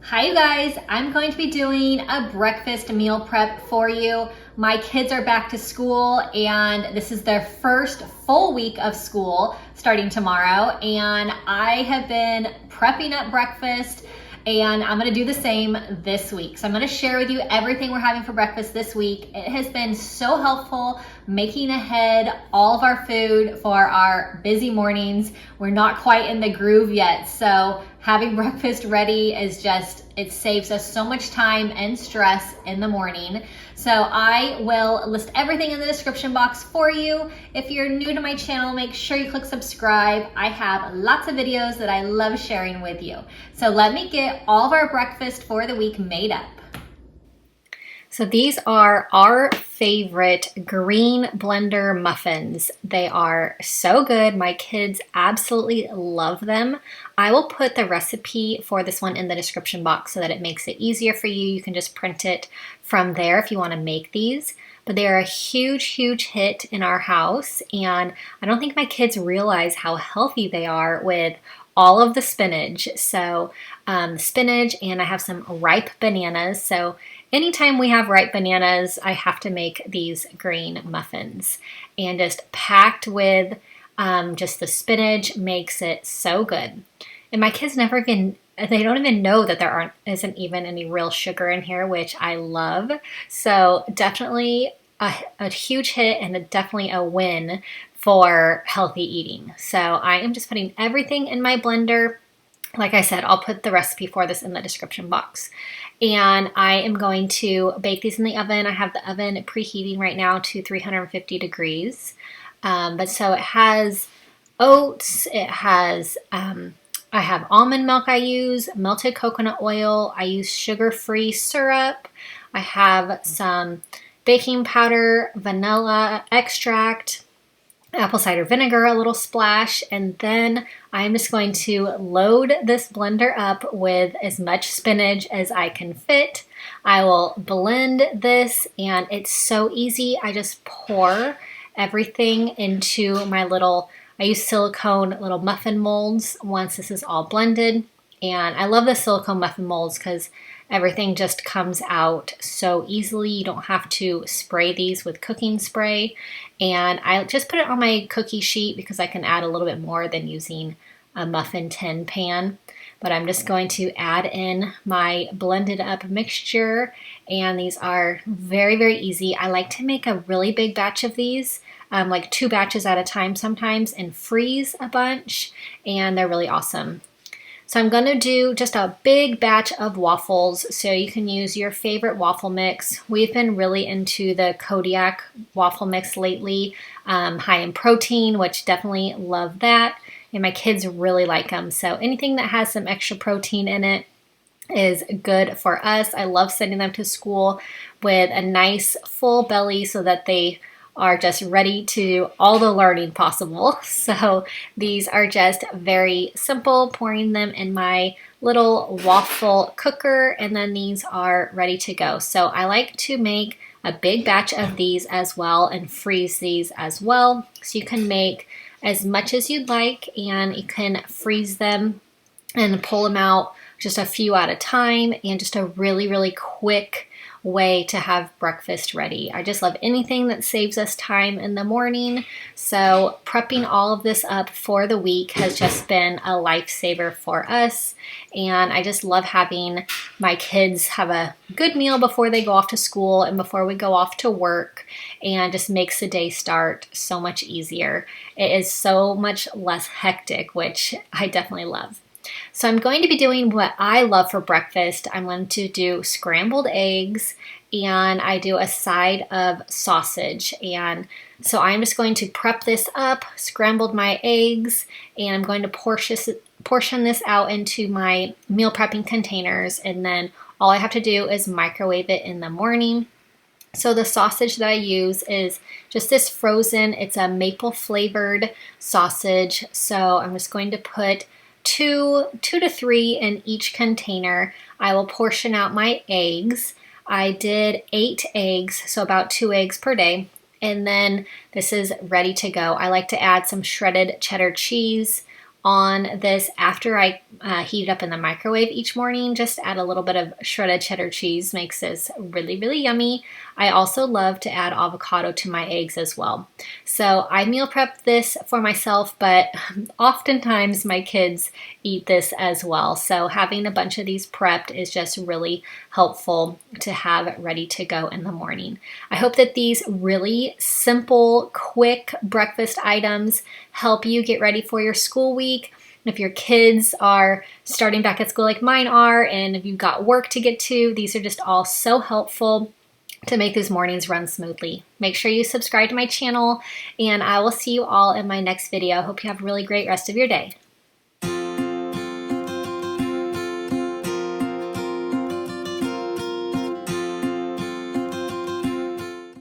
Hi you guys, I'm going to be doing a breakfast meal prep for you. My kids are back to school and this is their first full week of school starting tomorrow, and I have been prepping up breakfast and I'm gonna do the same this week. So I'm gonna share with you everything we're having for breakfast this week. It has been so helpful making ahead all of our food for our busy mornings. We're not quite in the groove yet, so having breakfast ready is just, it saves us so much time and stress in the morning. So I will list everything in the description box for you. If you're new to my channel, make sure you click subscribe. I have lots of videos that I love sharing with you. So let me get all of our breakfast for the week made up. So these are our favorite green blender muffins. They are so good. My kids absolutely love them. I will put the recipe for this one in the description box so that it makes it easier for you. You can just print it from there if you want to make these. But they are a huge, huge hit in our house, and I don't think my kids realize how healthy they are with all of the spinach. So spinach, and I have some ripe bananas. So anytime we have ripe bananas, I have to make these green muffins. And just packed with just the spinach makes it so good. And my kids never even, they don't even know that there isn't even any real sugar in here, which I love. So definitely a huge hit and definitely a win for healthy eating. So I am just putting everything in my blender. Like I said, I'll put the recipe for this in the description box. And I am going to bake these in the oven. I have the oven preheating right now to 350 degrees. But so it has oats, it has, I have almond milk I use, melted coconut oil, I use sugar-free syrup, I have some baking powder, vanilla extract, apple cider vinegar, a little splash, and then I'm just going to load this blender up with as much spinach as I can fit. I will blend this, and it's so easy. I just pour everything into my little, I use silicone little muffin molds once this is all blended. And I love the silicone muffin molds because everything just comes out so easily. You don't have to spray these with cooking spray. And I just put it on my cookie sheet because I can add a little bit more than using a muffin tin pan. But I'm just going to add in my blended up mixture. And these are very, very easy. I like to make a really big batch of these, like 2 batches at a time sometimes, and freeze a bunch. And they're really awesome. So I'm going to do just a big batch of waffles, so you can use your favorite waffle mix. We've been really into the Kodiak waffle mix lately, high in protein, which definitely love that, and my kids really like them. So anything that has some extra protein in it is good for us. I love sending them to school with a nice full belly so that they are just ready to do all the learning possible. So these are just very simple, pouring them in my little waffle cooker, and then these are ready to go. So I like to make a big batch of these as well and freeze these as well. So you can make as much as you'd like, and you can freeze them and pull them out just a few at a time, and just a really, really quick way to have breakfast ready. I just love anything that saves us time in the morning. So prepping all of this up for the week has just been a lifesaver for us. And I just love having my kids have a good meal before they go off to school and before we go off to work, and just makes the day start so much easier. It is so much less hectic, which I definitely love. So I'm going to be doing what I love for breakfast. I'm going to do scrambled eggs, and I do a side of sausage. And so I'm just going to prep this up, scrambled my eggs, and I'm going to portion this out into my meal prepping containers. And then all I have to do is microwave it in the morning. So the sausage that I use is just this frozen, it's a maple flavored sausage. So I'm just going to put two to 3 in each container. I will portion out my eggs. I did 8 eggs, so about 2 eggs per day. And then this is ready to go. I like to add some shredded cheddar cheese on this after I heat it up in the microwave each morning. Just add a little bit of shredded cheddar cheese, makes this really, really yummy. I also love to add avocado to my eggs as well. So I meal prep this for myself, but oftentimes my kids eat this as well. So having a bunch of these prepped is just really helpful to have ready to go in the morning. I hope that these really simple, quick breakfast items help you get ready for your school week. If your kids are starting back at school like mine are, and if you've got work to get to, these are just all so helpful to make those mornings run smoothly. Make sure you subscribe to my channel, and I will see you all in my next video. I hope you have a really great rest of your day.